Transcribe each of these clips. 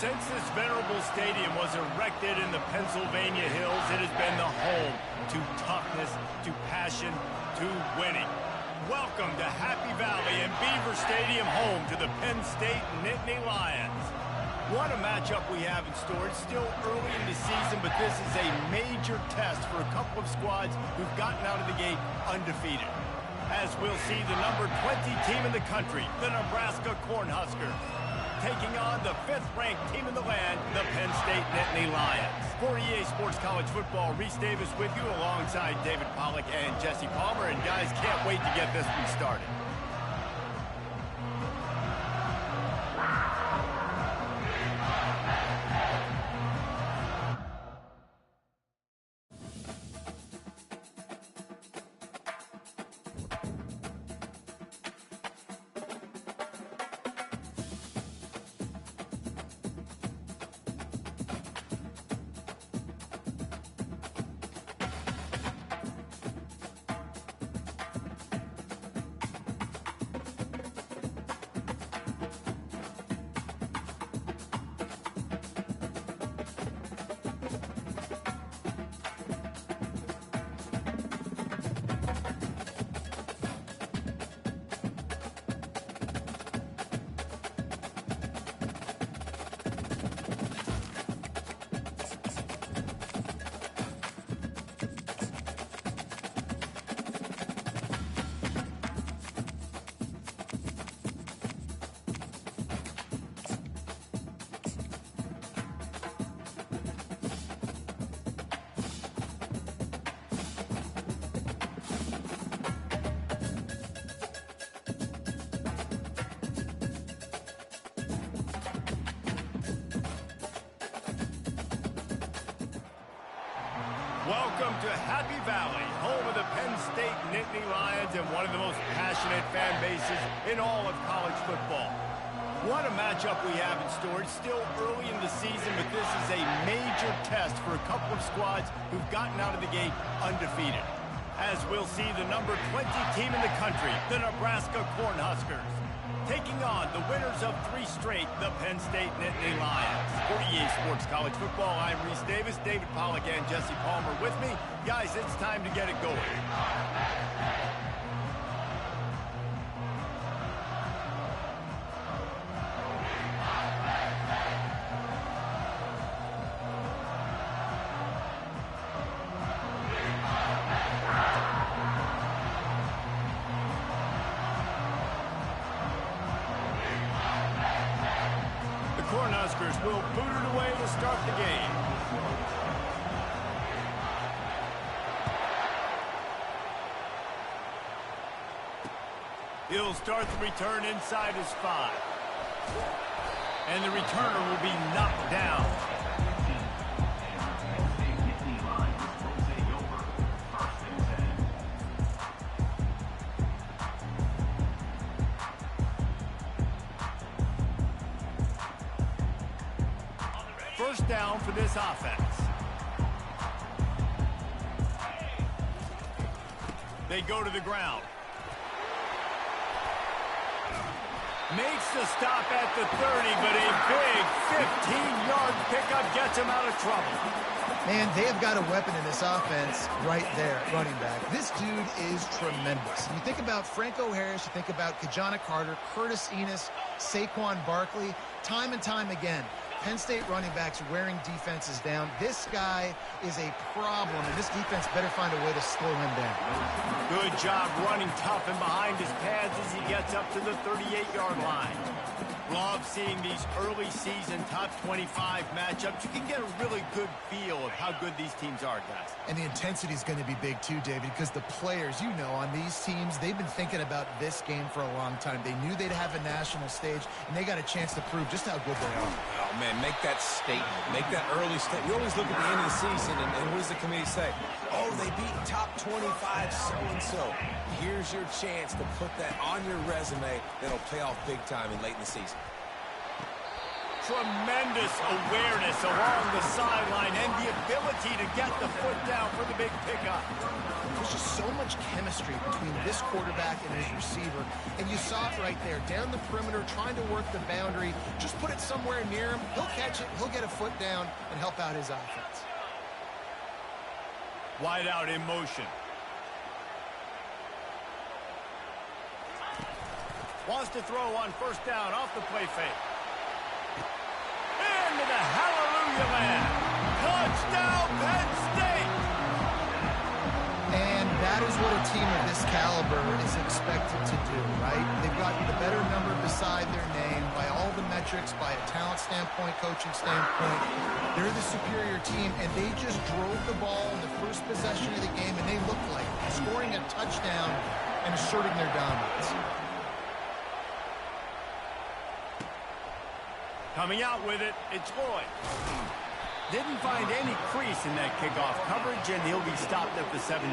Since this venerable stadium was erected in the Pennsylvania Hills, it has been the home to toughness, to passion, to winning. Welcome to Happy Valley and Beaver Stadium, home to the Penn State Nittany Lions. What a matchup we have in store. It's still early in the season, but this is a major test for a couple of squads who've gotten out of the gate undefeated. As we'll see the number 20 team in the country, the Nebraska Cornhuskers, taking on the 5th-ranked team in the land, the Penn State Nittany Lions. For EA Sports College Football, Reese Davis with you alongside David Pollack and Jesse Palmer. And guys, can't wait to get this one started. Welcome to Happy Valley, home of the Penn State Nittany Lions and one of the most passionate fan bases in all of college football. What a matchup we have in store. It's still early in the season, but this is a major test for a couple of squads who've gotten out of the gate undefeated. As we'll see the number 20 team in the country, the Nebraska Cornhuskers, taking on the winners of 3 straight, the Penn State Nittany Lions. For EA Sports College Football, I'm Reese Davis, David Pollack and Jesse Palmer with me. Guys, it's time to get it going. Cornhuskers will boot it away to start the game. He'll start the return inside his 5. And the returner will be knocked down. First down for this offense. They go to the ground. Makes the stop at the 30, but a big 15-yard pickup gets him out of trouble. Man, they have got a weapon in this offense right there at running back. This dude is tremendous. You think about Franco Harris, you think about Kajana Carter, Curtis Enos, Saquon Barkley, time and time again. Penn State running backs wearing defenses down. This guy is a problem, and this defense better find a way to slow him down. Good job running tough and behind his pads as he gets up to the 38-yard line. Love seeing these early season top 25 matchups. You can get a really good feel of how good these teams are, guys. And the intensity is going to be big too, David, because the players, you know, on these teams, they've been thinking about this game for a long time. They knew they'd have a national stage, and they got a chance to prove just how good they are. Oh, man, make that statement. Make that early statement. We always look at the end of the season, and what does the committee say? Oh, they beat top 25 so-and-so. Here's your chance to put that on your resume that'll pay off big time and late in the season. Tremendous awareness along the sideline and the ability to get the foot down for the big pickup. There's just so much much chemistry between this quarterback and his receiver. And you saw it right there, down the perimeter, trying to work the boundary. Just put it somewhere near him. He'll catch it. He'll get a foot down and help out his offense. Wide out in motion. Wants to throw on first down off the play fake. Into the hallelujah land. Touchdown, Penn State! And that is what a team of this caliber is expected to do, right? They've got the better number beside their name by all the metrics, by a talent standpoint, coaching standpoint. They're the superior team, and they just drove the ball in the first possession of the game, and they looked like scoring a touchdown and asserting their dominance. Coming out with it, it's Lloyd. Didn't find any crease in that kickoff coverage, and he'll be stopped at the 17.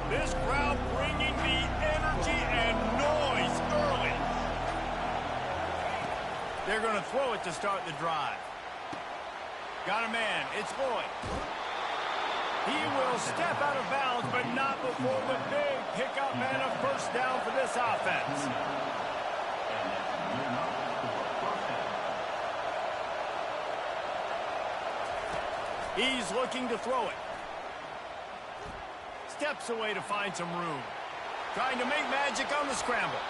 This crowd bringing the energy and noise early. They're going to throw it to start the drive. Got a man. It's Lloyd. He will step out of bounds, but not before the big pickup and a first down for this offense. He's looking to throw it. Steps away to find some room. Trying to make magic on the scramble.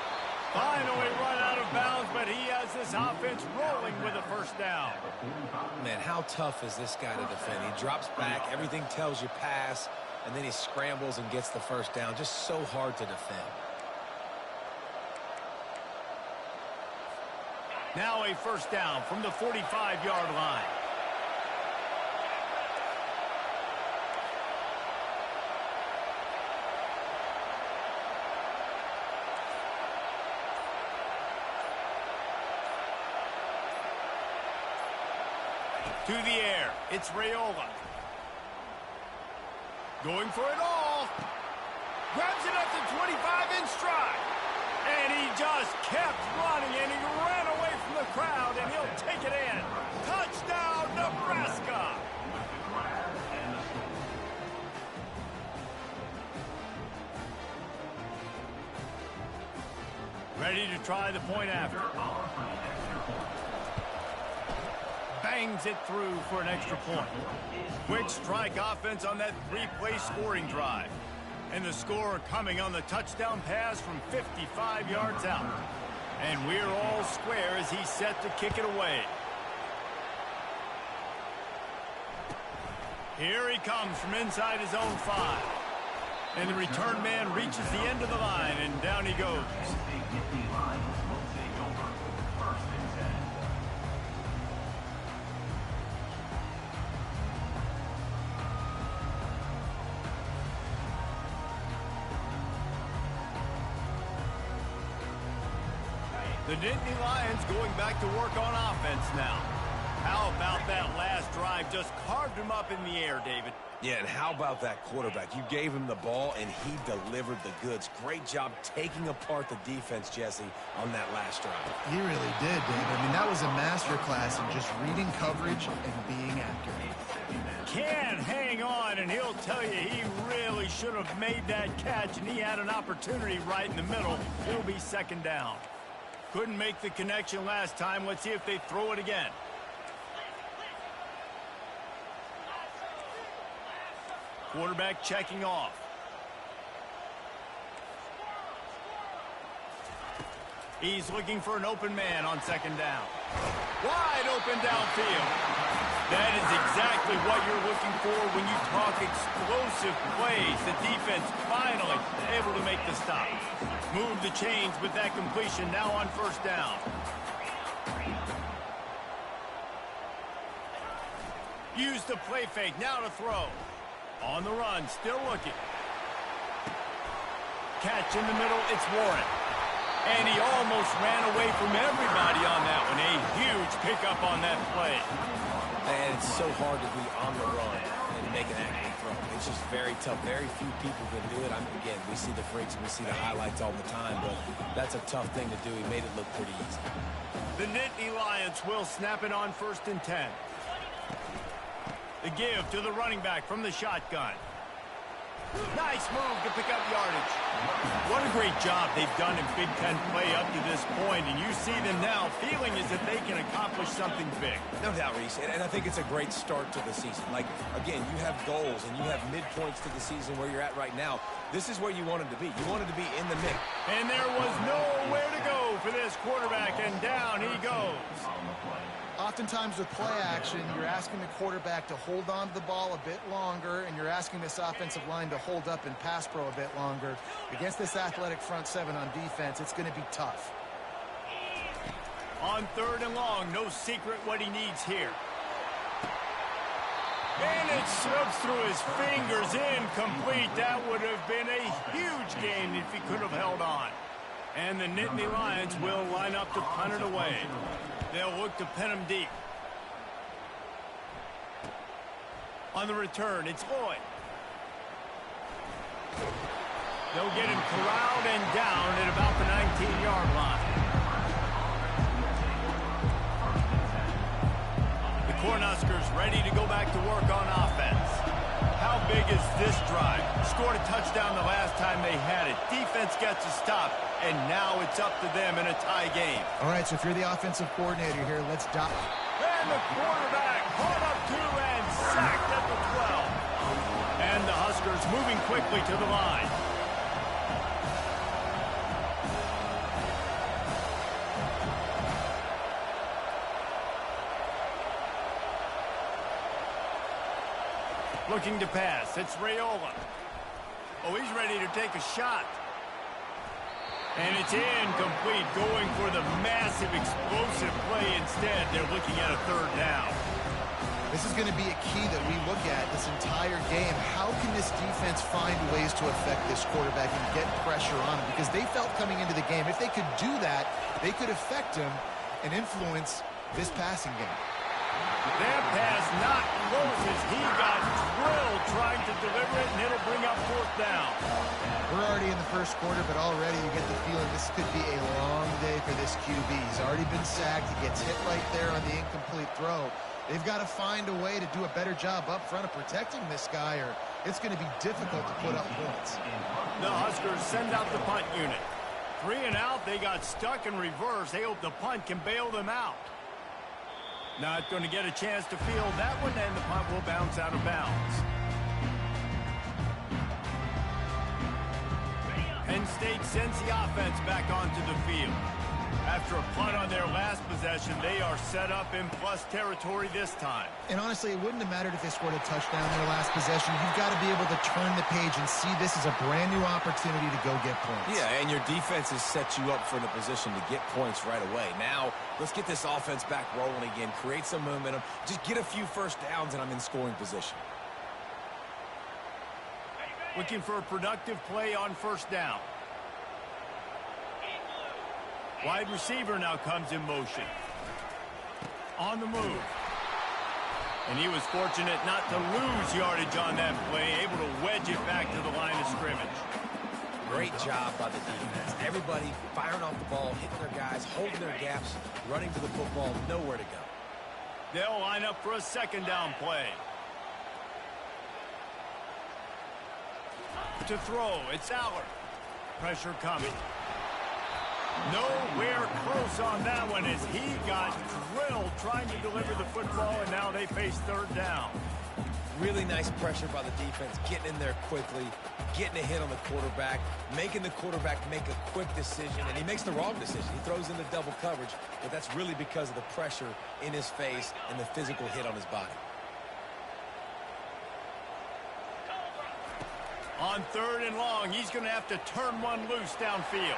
Finally run out of bounds, but he has this offense rolling with a first down. Man, how tough is this guy to defend? He drops back, everything tells you pass, and then he scrambles and gets the first down. Just so hard to defend. Now a first down from the 45-yard line. To the air, it's Raiola. Going for it all. Grabs it at the 25 in stride. And he just kept running, and he ran away from the crowd, and he'll take it in. Touchdown, Nebraska! Ready to try the point after. Bangs it through for an extra point. Quick strike offense on that three-play scoring drive. And the score coming on the touchdown pass from 55 yards out. And we're all square as he's set to kick it away. Here he comes from inside his own 5. And the return man reaches the end of the line, and down he goes. The Nittany Lions going back to work on offense now. How about that last drive? Just carved him up in the air, David. Yeah, and how about that quarterback? You gave him the ball, and he delivered the goods. Great job taking apart the defense, Jesse, on that last drive. He really did, Dave. I mean, that was a masterclass in just reading coverage and being accurate. Can hang on, and he'll tell you he really should have made that catch, and he had an opportunity right in the middle. It'll be second down. Couldn't make the connection last time. Let's see if they throw it again. Quarterback checking off. He's looking for an open man on second down. Wide open downfield. That is exactly what you're looking for when you talk explosive plays. The defense finally able to make the stop. Move the chains with that completion now on first down. Use the play fake now to throw. On the run, still looking. Catch in the middle, it's Warren. And he almost ran away from everybody on that one. A huge pickup on that play. And it's so hard to be on the run and make an accurate throw. It's It's just very tough. Very few people can do it. Again, we see the freaks and we see the highlights all the time, but that's a tough thing to do. He made it look pretty easy. The Nittany Lions will snap it on 1st and 10. The give to the running back from the shotgun. Nice move to pick up yardage. What a great job they've done in Big Ten play up to this point, and you see them now feeling as if they can accomplish something big. No doubt, Reese, and I think it's a great start to the season. Like, again, you have goals and you have midpoints to the season where you're at right now. This is where you wanted to be. You wanted to be in the mix. And there was nowhere to go for this quarterback, and down he goes. Oftentimes with play action, you're asking the quarterback to hold on to the ball a bit longer, and you're asking this offensive line to hold up in pass pro a bit longer. Against this athletic front seven on defense, it's going to be tough. On 3rd and long, no secret what he needs here. And it slips through his fingers, incomplete. That would have been a huge gain if he could have held on. And the Nittany Lions will line up to punt it away. They'll look to pin him deep. On the return, it's Lloyd. They'll get him corralled and down at about the 19-yard line. The Cornhuskers ready to go back to work on offense. How big is this drive? Scored a touchdown the last time they had it. Defense gets a stop, and now it's up to them in a tie game. All right, so if you're the offensive coordinator here, let's dive. And the quarterback caught up to and sacked at the 12. And the Huskers moving quickly to the line. Looking to pass. It's Raiola. Oh, he's ready to take a shot. And it's incomplete, going for the massive explosive play instead. They're looking at a 3rd down. This is going to be a key that we look at this entire game. How can this defense find ways to affect this quarterback and get pressure on him? Because they felt coming into the game, if they could do that, they could affect him and influence this passing game. That pass not close as he got drilled trying to deliver it, and it'll bring up 4th down. We're already in the first quarter, but already you get the feeling this could be a long day for this QB. He's already been sacked. He gets hit right there on the incomplete throw. They've got to find a way to do a better job up front of protecting this guy, or it's going to be difficult to put up points. The Huskers send out the punt unit. 3 and out, they got stuck in reverse. They hope the punt can bail them out. Not going to get a chance to field that one, and the punt will bounce out of bounds. Penn State sends the offense back onto the field. After a punt on their last possession, they are set up in plus territory this time. And honestly, it wouldn't have mattered if they scored a touchdown in their last possession. You've got to be able to turn the page and see this as a brand new opportunity to go get points. Yeah, and your defense has set you up for the position to get points right away. Now, let's get this offense back rolling again, create some momentum, just get a few first downs, and I'm in scoring position. Looking for a productive play on 1st down. Wide receiver now comes in motion. On the move. And he was fortunate not to lose yardage on that play, able to wedge it back to the line of scrimmage. Great job by the defense. Everybody firing off the ball, hitting their guys, holding their gaps, running to the football, nowhere to go. They'll line up for a 2nd down play. To throw, it's Allard. Pressure coming. Nowhere close on that one as he got drilled trying to deliver the football, and now they face 3rd down. Really nice pressure by the defense, getting in there quickly, getting a hit on the quarterback, making the quarterback make a quick decision, and he makes the wrong decision. He throws into double coverage, but that's really because of the pressure in his face and the physical hit on his body. On 3rd and long, he's going to have to turn one loose downfield.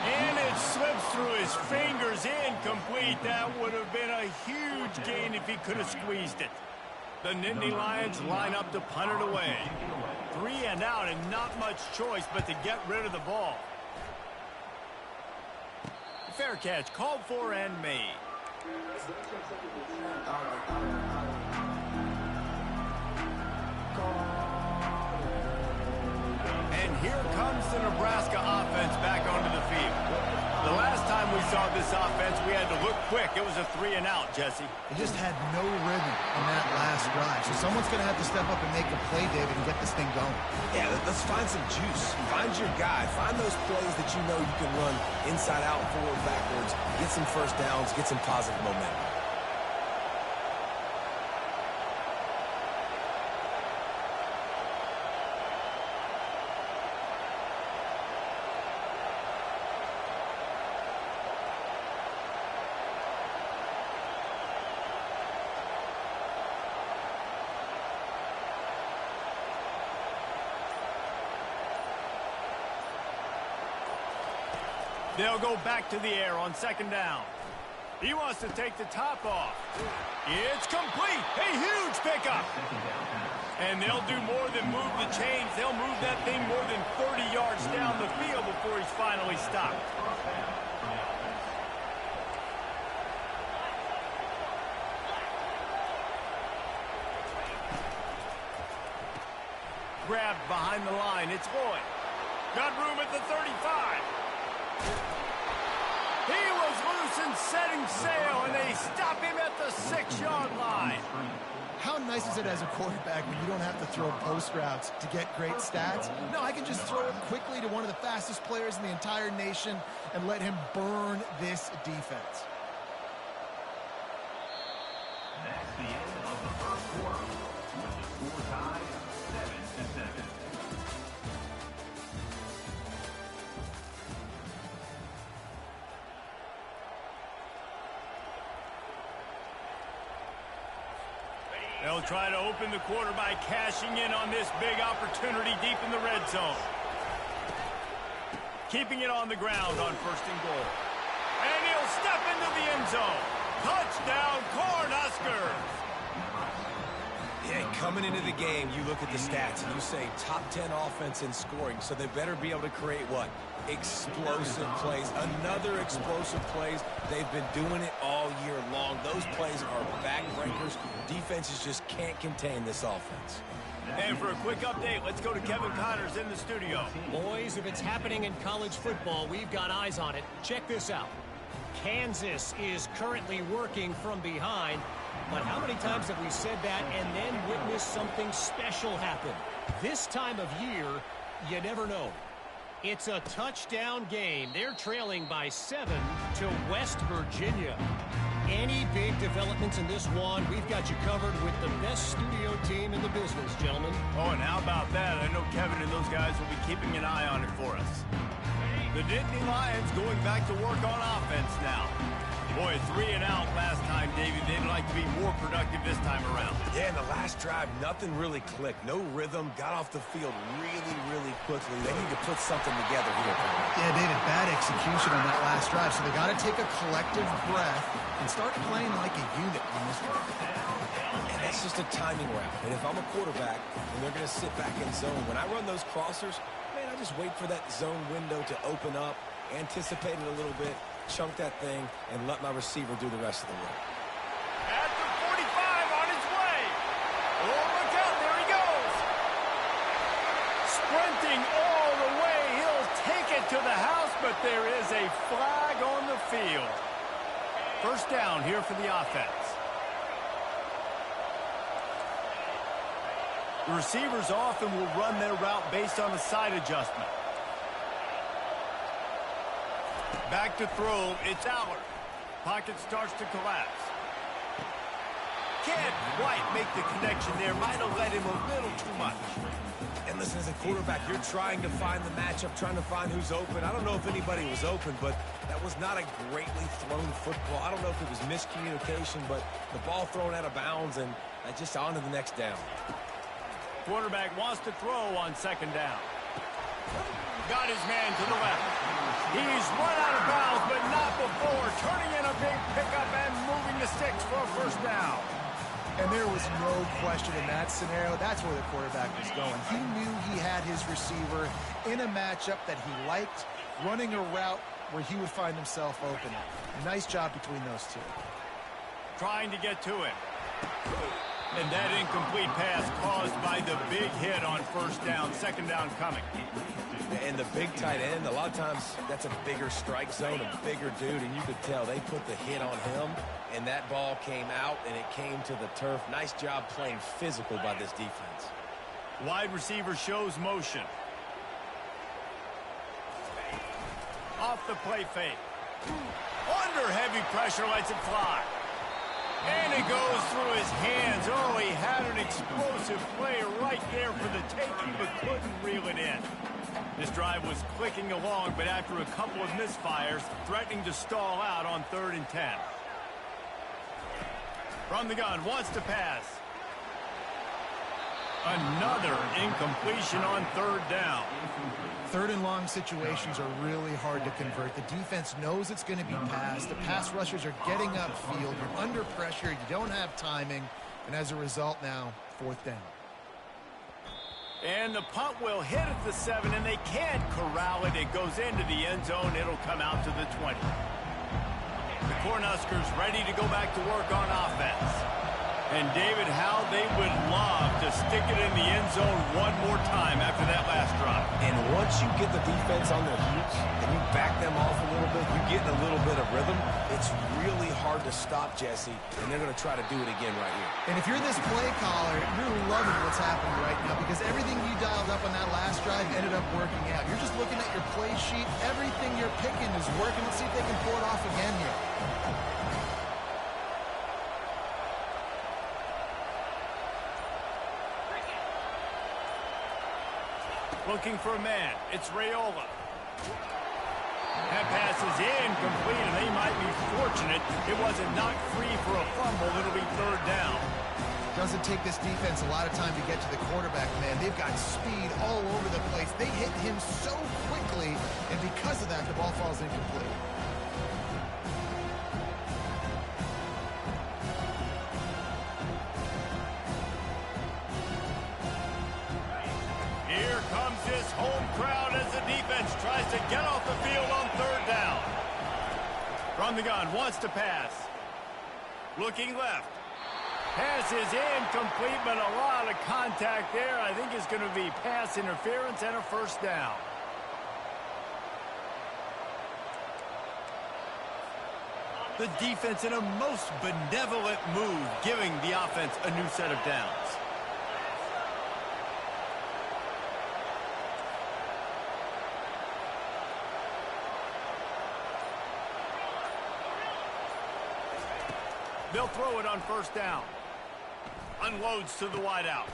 And it slips through his fingers, incomplete. That would have been a huge gain if he could have squeezed it. The Nittany Lions line up to punt it away. 3 and out, and not much choice but to get rid of the ball. Fair catch, called for and made. the Nebraska offense back onto the field. The last time we saw this offense, we had to look quick. It was a 3-and-out, Jesse. They just had no rhythm on that last drive. So someone's going to have to step up and make a play, David, and get this thing going. Yeah, let's find some juice. Find your guy. Find those plays that you know you can run inside out, forward, backwards. Get some first downs. Get some positive momentum. They'll go back to the air on 2nd down. He wants to take the top off. It's complete. A huge pickup. And they'll do more than move the chains. They'll move that thing more than 30 yards down the field before he's finally stopped. Grabbed behind the line. It's Lloyd. Got room at the 35. He was loose and setting sail, and they stop him at the 6-yard line. How nice is it as a quarterback when you don't have to throw post routes to get great stats? No, I can just throw it quickly to one of the fastest players in the entire nation and let him burn this defense. That's the end of the first quarter, with the score tied 7-7. They'll try to open the quarter by cashing in on this big opportunity deep in the red zone. Keeping it on the ground on 1st and goal. And he'll step into the end zone. Touchdown, Cornhuskers! Yeah, coming into the game, you look at the stats and you say top 10 offense in scoring, so they better be able to create what? Explosive plays. Another explosive plays. They've been doing it all year long. Those plays are backbreakers. Defenses just can't contain this offense. And for a quick update, let's go to Kevin Connors in the studio. Boys, if it's happening in college football, we've got eyes on it. Check this out. Kansas is currently working from behind, but how many times have we said that and then witnessed something special happen? This time of year, you never know. It's a touchdown game. They're trailing by 7 to West Virginia. Any big developments in this one, we've got you covered with the best studio team in the business, gentlemen. Oh, and how about that? I know Kevin and those guys will be keeping an eye on it for us. The Nittany Lions going back to work on offense now. Boy, 3-and-out last time, Davey. They'd like to be more productive this time around. Yeah, in the last drive, nothing really clicked. No rhythm. Got off the field really, really quickly. They need to put something together here. Yeah, David, bad execution on that last drive. So they got to take a collective breath and start playing like a unit on this one. And that's just a timing route. And if I'm a quarterback and they're going to sit back in zone, when I run those crossers, man, I just wait for that zone window to open up, anticipate it a little bit, chunk that thing, and let my receiver do the rest of the work. At the 45 on his way. Oh, look out. There he goes. Sprinting all the way. He'll take it to the house, but there is a flag on the field. 1st down here for the offense. The receivers often will run their route based on a side adjustment. Back to throw, it's Allard. Pocket starts to collapse. Can't quite make the connection there. Might have let him a little too much. And listen, as a quarterback, you're trying to find the matchup, trying to find who's open. I don't know if anybody was open, but that was not a greatly thrown football. I don't know if it was miscommunication, but the ball thrown out of bounds and just on to the next down. Quarterback wants to throw on 2nd down. Got his man to the left. He's run out of bounds, but not before. Turning in a big pickup and moving the sticks for a 1st down. And there was no question in that scenario. That's where the quarterback was going. He knew he had his receiver in a matchup that he liked, running a route where he would find himself open. Nice job between those two. Trying to get to it. And that incomplete pass caused caused by the big hit on first down, second down coming. And the big tight end, a lot of times that's a bigger strike zone, a bigger dude, and you could tell they put the hit on him, and that ball came out, and it came to the turf. Nice job playing physical by this defense. Wide receiver shows motion. Off the play fake. Under heavy pressure, lets it fly. And it goes through his hands. Oh, he had an explosive play right there for the taking, but couldn't reel it in. This drive was clicking along, but after a couple of misfires, threatening to stall out on 3rd and 10. From the gun, wants to pass. Another incompletion on 3rd down. 3rd and long situations are really hard to convert. The defense knows it's going to be passed. The pass rushers are getting upfield. You're under pressure. You don't have timing. And as a result now, 4th down. And the punt will hit at the 7, and they can't corral it. It goes into the end zone. It'll come out to the 20. The Cornhuskers ready to go back to work on offense. And David, how they would love to stick it in the end zone one more time after that last drive. And once you get the defense on their heels and you back them off a little bit, you get a little bit of rhythm, it's really hard to stop, Jesse, and they're going to try to do it again right here. And if you're this play caller, you're loving what's happening right now because everything you dialed up on that last drive ended up working out. You're just looking at your play sheet. Everything you're picking is working. Let's see if they can pull it off again here. Looking for a man. It's Raiola. That pass is incomplete, and they might be fortunate it wasn't knocked free for a fumble. It'll be 3rd down. Doesn't take this defense a lot of time to get to the quarterback, man. They've got speed all over the place. They hit him so quickly, and because of that, the ball falls incomplete. Here comes this home crowd as the defense tries to get off the field on 3rd down. From the gun, wants to pass. Looking left. Pass is incomplete, but a lot of contact there. I think it's going to be pass interference and a 1st down. The defense in a most benevolent move, giving the offense a new set of downs. They'll throw it on 1st down. Unloads to the wideout.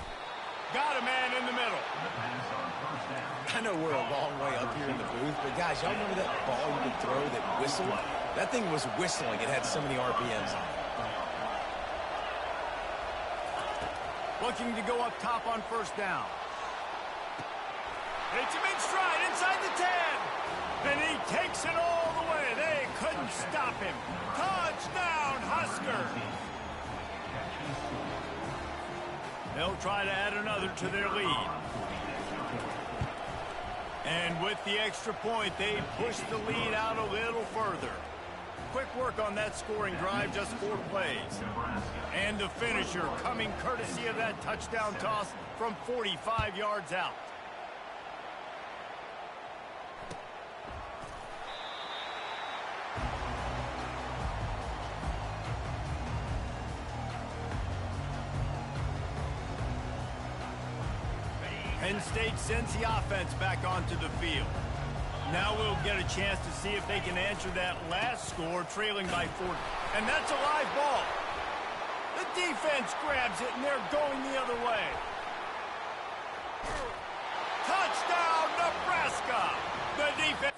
Got a man in the middle. I know we're a long way up here in the booth, but guys, y'all remember that ball you could throw that whistled? That thing was whistling. It had so many RPMs on it. Looking to go up top on 1st down. It's him in stride inside the 10. And he takes it all the way. They couldn't stop him. Touchdown, Husker. They'll try to add another to their lead. And with the extra point, they push the lead out a little further. Quick work on that scoring drive, just 4 plays. And the finisher coming courtesy of that touchdown toss from 45 yards out. Penn State sends the offense back onto the field. Now we'll get a chance to see if they can answer that last score, trailing by 40. And that's a live ball. The defense grabs it, and they're going the other way. Touchdown, Nebraska! The defense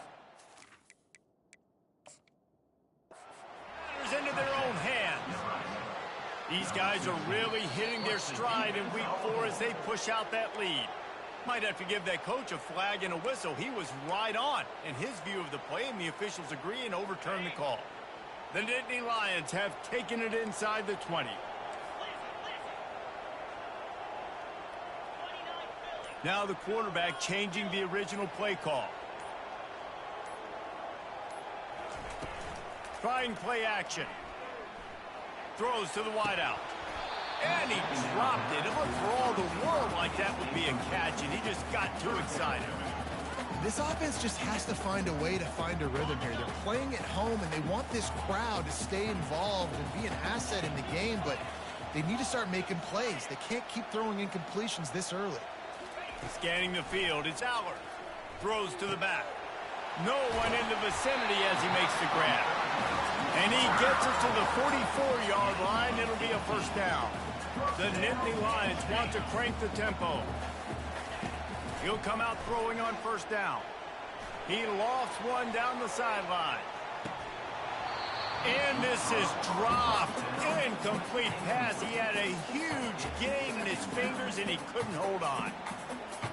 matters into their own hands. These guys are really hitting their stride in week 4 as they push out that lead. Might have to give that coach a flag and a whistle. He was right on in his view of the play, and the officials agree and overturn the call. The Nittany Lions have taken it inside the 20. Now the quarterback changing the original play call. Trying play action. Throws to the wideout. And he dropped it. It looked for all the world like that would be a catch, and he just got too excited. This offense just has to find a way to find a rhythm here. They're playing at home, and they want this crowd to stay involved and be an asset in the game, but they need to start making plays. They can't keep throwing incompletions this early. Scanning the field, it's Allard. Throws to the back. No one in the vicinity as he makes the grab. And he gets it to the 44-yard line. It'll be a first down. The Nittany Lions want to crank the tempo. He'll come out throwing on first down. He lofts one down the sideline. And this is dropped. Incomplete pass. He had a huge gain in his fingers, and he couldn't hold on.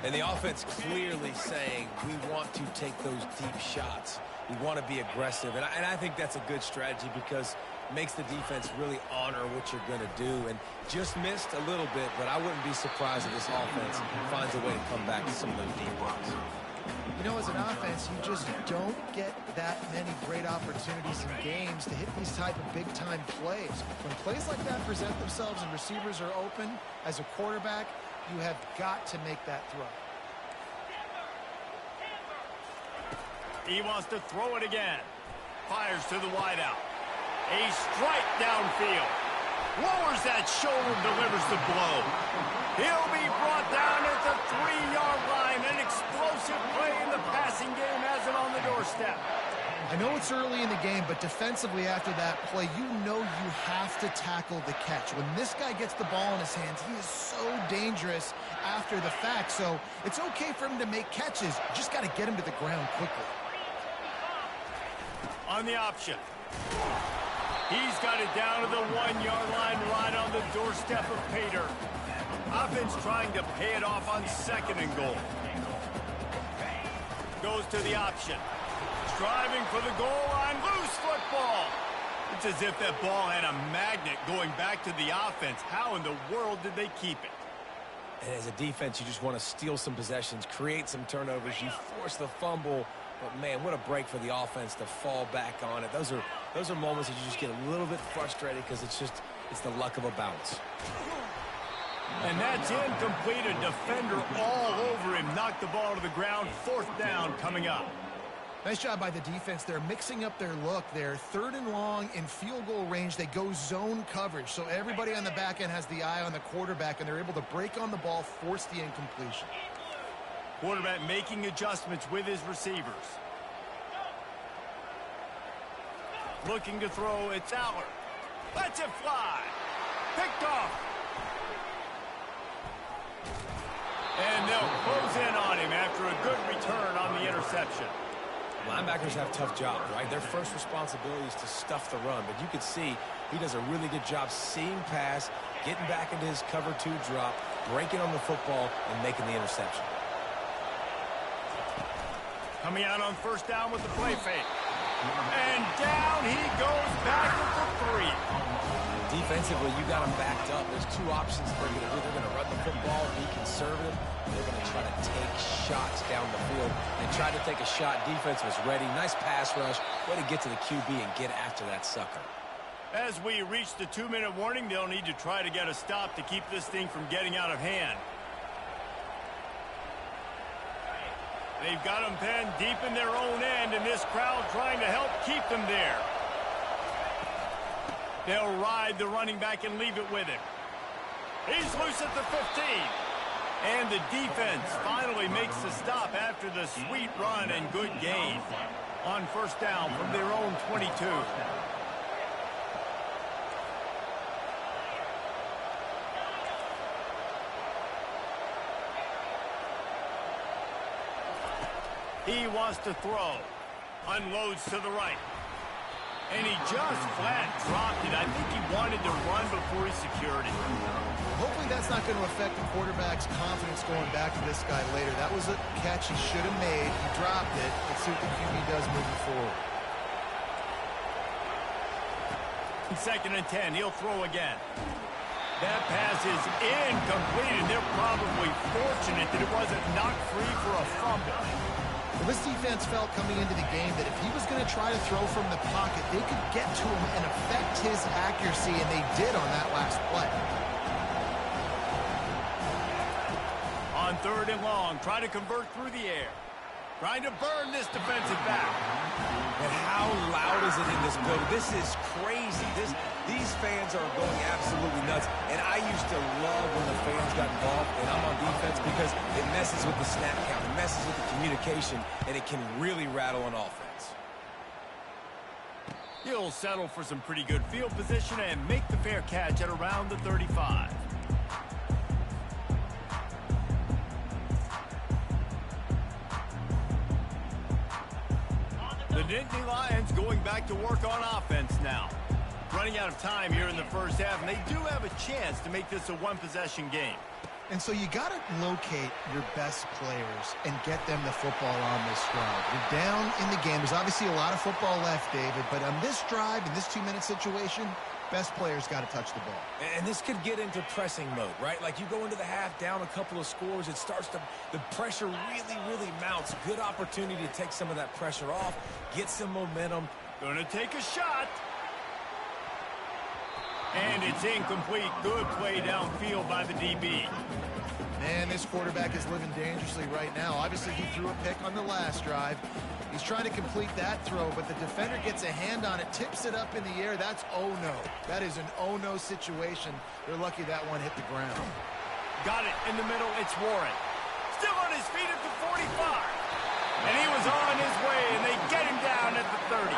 And the offense clearly saying, we want to take those deep shots. We want to be aggressive. And I think that's a good strategy because it makes the defense really honor what you're going to do. And just missed a little bit, but I wouldn't be surprised if this offense finds a way to come back to some of those deep ones. You know, as an offense, you just don't get that many great opportunities in games to hit these type of big-time plays. When plays like that present themselves and receivers are open, as a quarterback, you have got to make that throw. He wants to throw it again. Fires to the wideout. A strike downfield. Lowers that shoulder, delivers the blow. He'll be brought down at the 3-yard line. An explosive play in the passing game has it on the doorstep. I know it's early in the game, but defensively after that play, you know you have to tackle the catch. When this guy gets the ball in his hands, he is so dangerous after the fact. So it's okay for him to make catches. You just got to get him to the ground quickly. On the option. He's got it down to the 1-yard line right on the doorstep of Pater. Offense trying to pay it off on 2nd and goal. Goes to the option. Striving for the goal line. Loose football. It's as if that ball had a magnet going back to the offense. How in the world did they keep it? And as a defense, you just want to steal some possessions, create some turnovers. You force the fumble. But, man, what a break for the offense to fall back on it. Those are moments that you just get a little bit frustrated because it's the luck of a bounce. And that's incomplete. A defender all over him. Knocked the ball to the ground. 4th down coming up. Nice job by the defense. They're mixing up their look. They're 3rd and long in field goal range. They go zone coverage. So everybody on the back end has the eye on the quarterback, and they're able to break on the ball, force the incompletion. Quarterback making adjustments with his receivers. Looking to throw, it's Allard. Lets it fly. Picked off. And they'll close in on him after a good return on the interception. Linebackers have tough jobs, right? Their first responsibility is to stuff the run, but you can see he does a really good job seeing pass, getting back into his cover 2 drop, breaking on the football, and making the interception. Coming out on 1st down with the play fake. And down he goes back at the 3. Defensively, you got them backed up. There's 2 options they're going to do. They're going to run the football, be conservative. They're going to try to take shots down the field. They tried to take a shot. Defense was ready. Nice pass rush. Way to get to the QB and get after that sucker. As we reach the 2-minute warning, they'll need to try to get a stop to keep this thing from getting out of hand. They've got them penned deep in their own end, and this crowd trying to help keep them there. They'll ride the running back and leave it with him. He's loose at the 15. And the defense finally makes the stop after the sweet run and good gain. On 1st down from their own 22. He wants to throw. Unloads to the right. And he just flat dropped it. I think he wanted to run before he secured it. Hopefully that's not going to affect the quarterback's confidence going back to this guy later. That was a catch he should have made. He dropped it. Let's see what the QB does moving forward. 2nd and 10. He'll throw again. That pass is incomplete, and they're probably fortunate that it wasn't knocked free for a fumble. Well, this defense felt coming into the game that if he was going to try to throw from the pocket, they could get to him and affect his accuracy, and they did on that last play. on 3rd and long. Try to convert through the air. Trying to burn this defensive back. And how loud is it in this building? This is crazy. These fans are going absolutely nuts. And I used to love when the fans got involved, and I'm on defense, because it messes with the snap count. It messes with the communication, and it can really rattle an offense. He'll settle for some pretty good field position and make the fair catch at around the 35. The Nittany Lions going back to work on offense now. Running out of time here in the first half, and they do have a chance to make this a one-possession game. And so you got to locate your best players and get them the football on this drive. You're down in the game. There's obviously a lot of football left, David, but on this drive, in this 2-minute situation, best players got to touch the ball. And this could get into pressing mode, right? Like you go into the half down a couple of scores, it starts to, the pressure really mounts. Good opportunity to take some of that pressure off, get some momentum. Gonna take a shot. And it's incomplete. Good play downfield by the DB. Man, this quarterback is living dangerously right now. Obviously, he threw a pick on the last drive. He's trying to complete that throw, but the defender gets a hand on it, tips it up in the air. That's oh-no. That is an oh-no situation. They're lucky that one hit the ground. Got it in the middle. It's Warren. Still on his feet at the 45. And he was on his way, and they get him down at the 30.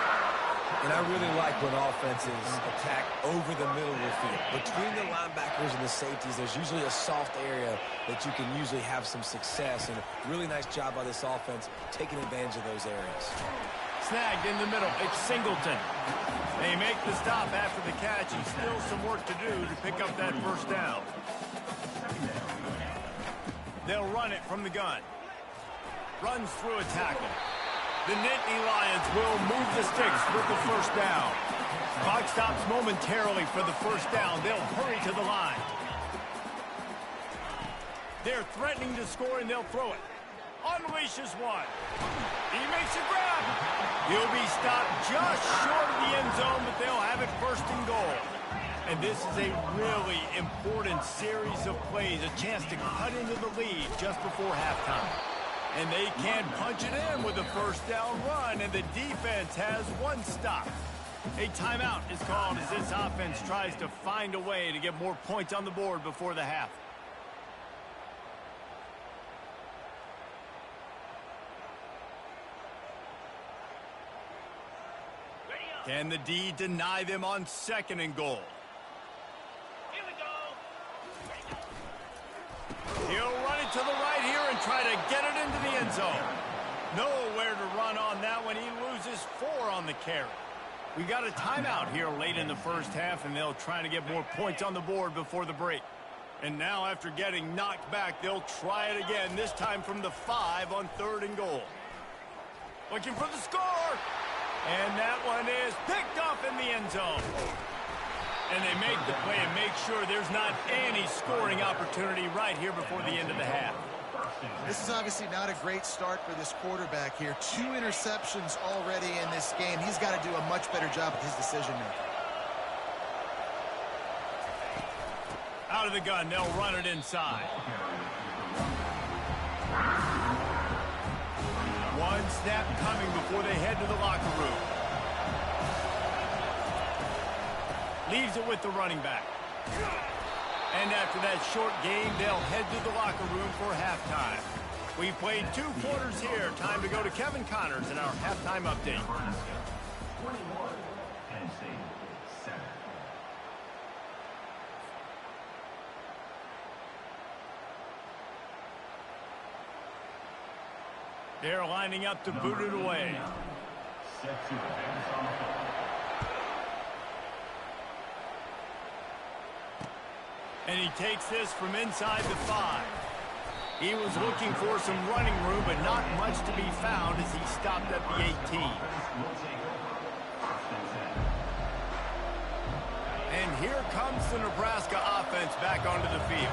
And I really like when offenses attack over the middle of the field. Between the linebackers and the safeties, there's usually a soft area that you can usually have some success. And a really nice job by this offense taking advantage of those areas. Snagged in the middle. It's Singleton. They make the stop after the catch, and still some work to do to pick up that first down. They'll run it from the gun. Runs through a tackle. The Nittany Lions will move the sticks with the first down. Clock stops momentarily for the first down. They'll hurry to the line. They're threatening to score, and they'll throw it. Unleashes one. He makes a grab. He'll be stopped just short of the end zone, but they'll have it 1st and goal. And this is a really important series of plays, a chance to cut into the lead just before halftime. And they can't punch it in with a first down run, and the defense has one stop. A timeout is called as this offense tries to find a way to get more points on the board before the half. Can the D deny them on 2nd and goal? Here we go. He'll run it to the right here and try to get it into the end zone. Nowhere to run on that one. He loses 4 on the carry. We got a timeout here late in the first half, and they'll try to get more points on the board before the break. And now, after getting knocked back, they'll try it again, this time from the 5 on 3rd and goal. Looking for the score. And that one is picked off in the end zone. And they make the play and make sure there's not any scoring opportunity right here before the end of the half. This is obviously not a great start for this quarterback here. 2 interceptions already in this game. He's got to do a much better job with his decision-making. Out of the gun, they'll run it inside. One snap coming before they head to the locker room. Leaves it with the running back. And after that short game, they'll head to the locker room for halftime. We played 2 quarters here. Time to go to Kevin Connors in our halftime update. 21, Penn State, 7. They're lining up to boot it away. Set to advance on the field. And he takes this from inside the 5. He was looking for some running room, but not much to be found as he stopped at the 18. And here comes the Nebraska offense back onto the field.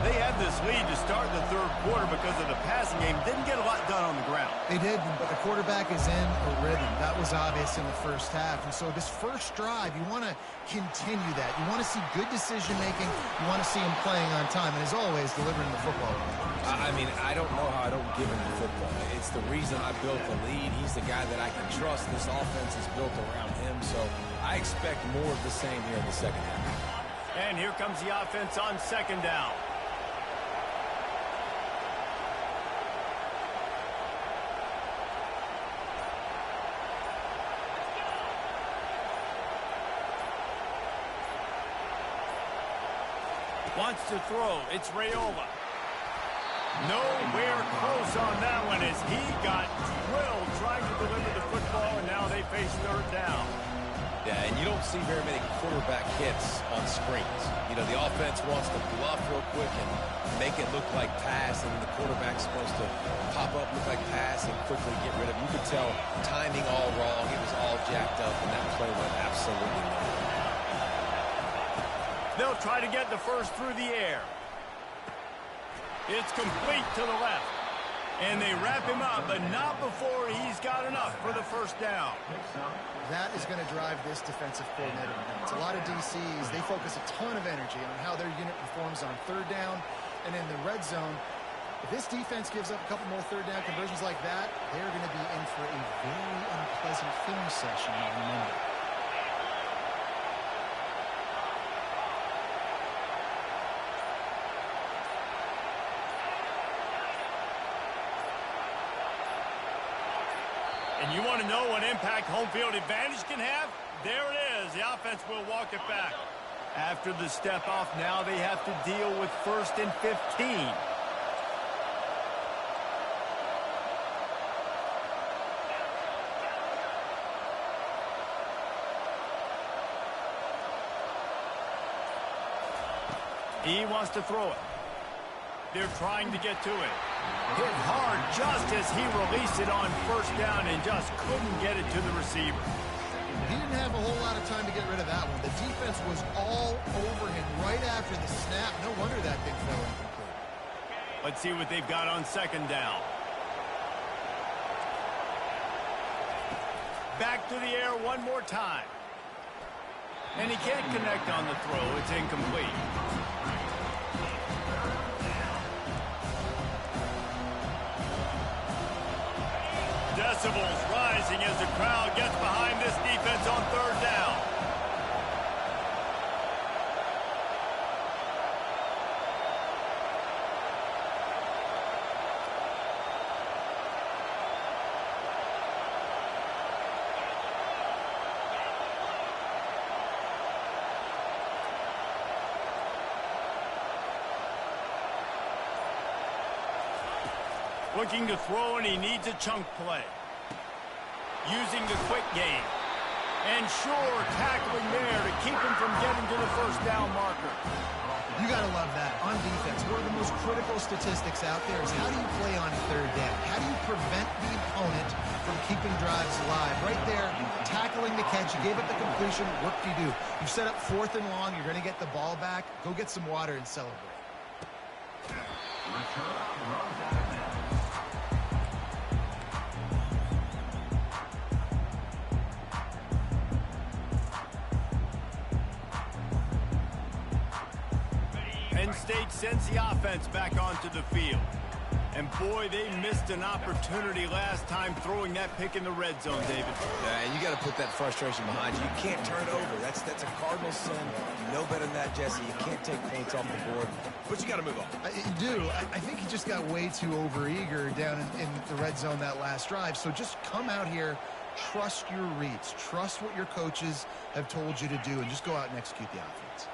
They had this lead to start the 3rd quarter because of the passing game. Didn't get a lot done on the ground. They did, but the quarterback is in a rhythm. That was obvious in the first half. And so this first drive, you want to continue that. You want to see good decision-making. You want to see him playing on time. And as always, delivering the football. I mean, I don't know how I don't give him the football. It's the reason I built the lead. He's the guy that I can trust. This offense is built around him, so I expect more of the same here in the second half. And here comes the offense on second down. Wants to throw. It's Raiola. Nowhere close on that one as he got drilled trying to deliver the football, and now they face third down. Yeah, and you don't see very many quarterback hits on screens. You know, the offense wants to bluff real quick and make it look like pass, and then the quarterback's supposed to pop up, look like pass, and quickly get rid of it. You could tell timing all wrong. It was all jacked up, and that play went absolutely nowhere. They'll try to get the first through the air. It's complete to the left. And they wrap him up, but not before he's got enough for the first down. That is going to drive this defensive coordinator nuts. A lot of DCs, they focus a ton of energy on how their unit performs on third down and in the red zone. If this defense gives up a couple more third down conversions like that, they're going to be in for a very unpleasant film session on Monday. And you want to know what impact home field advantage can have? There it is. The offense will walk it back. After the step off, now they have to deal with 1st and 15. He wants to throw it. They're trying to get to it. Hit hard just as he released it on first down and just couldn't get it to the receiver. He didn't have a whole lot of time to get rid of that one. The defense was all over him right after the snap. No wonder that thing fell incomplete. Let's see what they've got on second down. Back to the air one more time. And he can't connect on the throw. It's incomplete. Decibels rising as the crowd gets behind this defense on third down. Looking to throw, and he needs a chunk play. Using the quick game. And sure, tackling there to keep him from getting to the first down marker. You got to love that. On defense, one of the most critical statistics out there is how do you play on third down? How do you prevent the opponent from keeping drives alive? Right there, tackling the catch. You gave up the completion. What do you do? You set up 4th and long. You're going to get the ball back. Go get some water and celebrate. Penn State sends the offense back onto the field. And boy, they missed an opportunity last time throwing that pick in the red zone, David. Yeah, you got to put that frustration behind you. You can't turn it over. That's a cardinal sin. You know better than that, Jesse. You can't take points off the board. But you got to move on. You do. I think he just got way too overeager down in the red zone that last drive. So just come out here, trust your reads, trust what your coaches have told you to do, and just go out and execute the offense.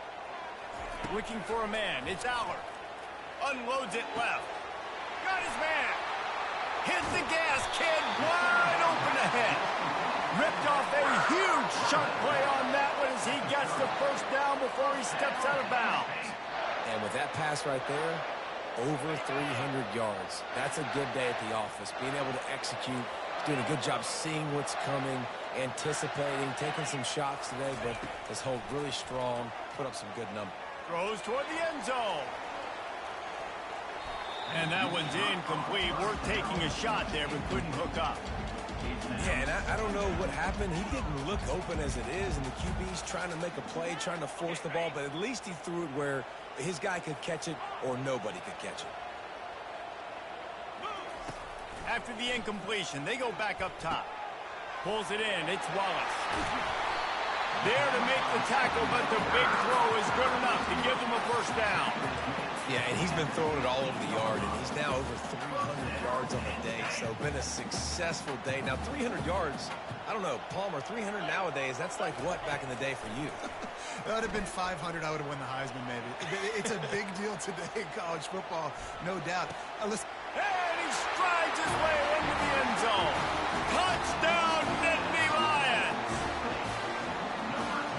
Looking for a man. It's Allard. Unloads it left. Got his man. Hit the gas, kid. Wide open ahead. Ripped off a huge chunk play on that one as he gets the first down before he steps out of bounds. And with that pass right there, over 300 yards. That's a good day at the office. Being able to execute, doing a good job seeing what's coming, anticipating, taking some shots today, but has held really strong, put up some good numbers. Throws toward the end zone. And that one's incomplete. Worth taking a shot there, but couldn't hook up. Yeah, and I don't know what happened. He didn't look open as it is, and the QB's trying to make a play, trying to force the ball, but at least he threw it where his guy could catch it or nobody could catch it. After the incompletion, they go back up top. Pulls it in. It's Wallace. There to make the tackle, but the big throw is good enough to give them a first down. Yeah, and he's been throwing it all over the yard, and he's now over 300 yards on the day, so been a successful day. Now, 300 yards, I don't know, Palmer, 300 nowadays, that's like what back in the day for you? That would have been 500. I would have won the Heisman, maybe. It's a big deal today in college football, no doubt. Listen. And he strides his way into the end zone. Touchdown, Nittany Lions!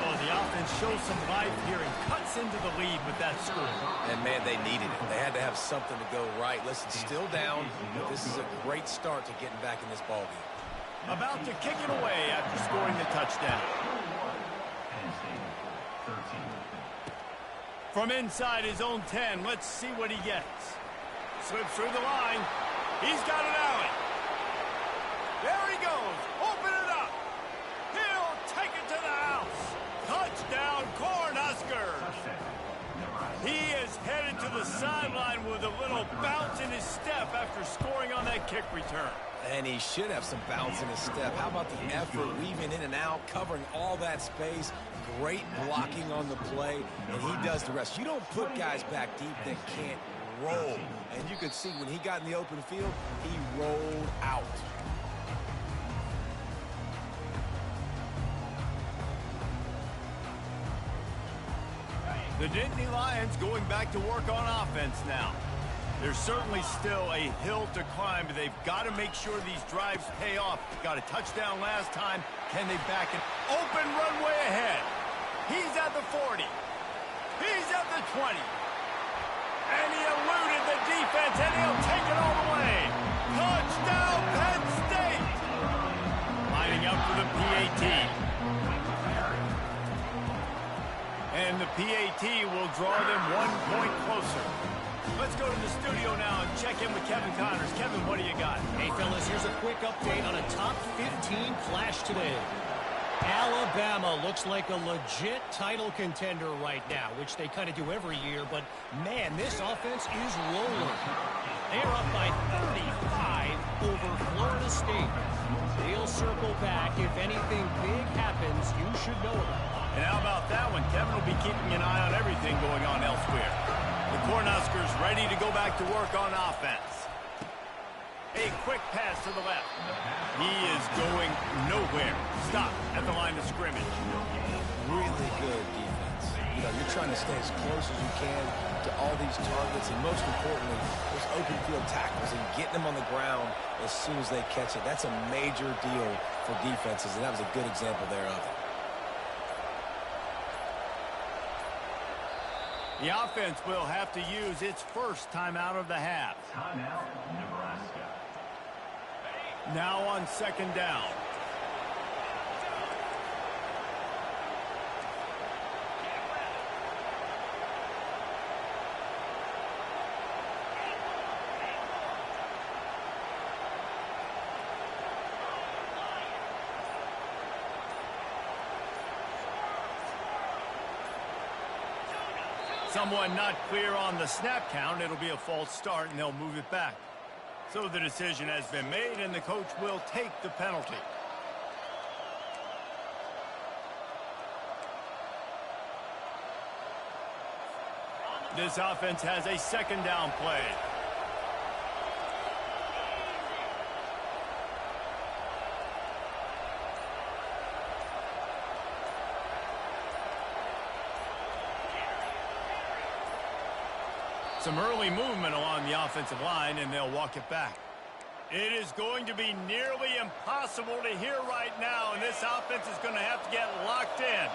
Oh, the offense shows some life here and cuts into the lead with that score. And, man, they needed it. They had to have something to go right. Listen, still down, but this is a great start to getting back in this ballgame. About to kick it away after scoring the touchdown. From inside his own 10, let's see what he gets. Slips through the line. He's got an alley. There he goes. Open it up. He'll take it to the house. Touchdown, Cornhuskers. He is headed to the sideline with a little bounce in his step after scoring on that kick return. And he should have some bounce in his step. How about the effort, weaving in and out, covering all that space. Great blocking on the play, and he does the rest. You don't put guys back deep that can't roll. And you could see when he got in the open field, he rolled out. The Nittany Lions going back to work on offense now. There's certainly still a hill to climb, but they've got to make sure these drives pay off. Got a touchdown last time. Can they back it? Open runway ahead. He's at the 40. He's at the 20. And he eluded the defense, and he'll take it all the way. Touchdown, Penn State! Lining up for the PAT. And the PAT will draw them 1 point closer. Let's go to the studio now and check in with Kevin Connors. Kevin, what do you got? Hey, fellas, here's a quick update on a top 15 flash today. Alabama looks like a legit title contender right now, which they kind of do every year, but man, this offense is rolling. They're up by 35 over Florida State. They'll circle back. If anything big happens, you should know about it. And how about that one? Kevin will be keeping an eye on everything going on elsewhere. The Cornhuskers ready to go back to work on offense. A quick pass to the left. He is going nowhere. Stop at the line of scrimmage. Really good defense. You know, you're trying to stay as close as you can to all these targets, and most importantly, those open field tackles and getting them on the ground as soon as they catch it. That's a major deal for defenses, and that was a good example there of it. The offense will have to use its first timeout of the half. Timeout, Nebraska. Now on second down. Someone not clear on the snap count. It'll be a false start, and they'll move it back. So the decision has been made, and the coach will take the penalty. This offense has a second down play. Some early movement along the offensive line, and they'll walk it back. It is going to be nearly impossible to hear right now, and this offense is going to have to get locked in.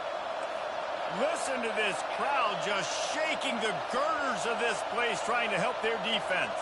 Listen to this crowd just shaking the girders of this place, trying to help their defense.